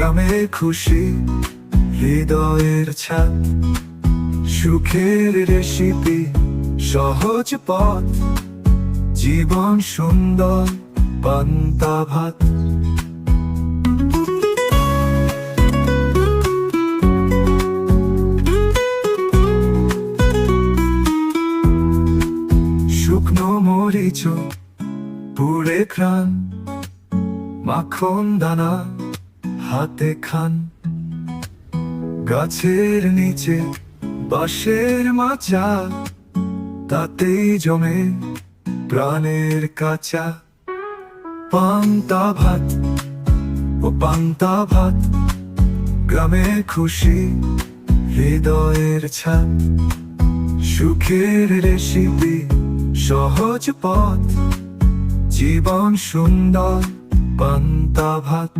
গ্রামে খুশি হৃদয়ের ছাপ, সুখের রেসিপি সহজ পথ, জীবন সুন্দর পান্তা ভাত। শুকনো মরিচ পুড়ে ঘ্রাণ, মাখন দানা হাতে খান, গাছের নিচে বাঁশের মাচা, তাতেই জমে প্রাণের কাঁচা। পান্তা ভাত ও পান্তা ভাত, গ্রামে খুশি হৃদয়ের ছাপ, সুখের রেসিপি সহজ পথ, জীবন সুন্দর পান্তা ভাত।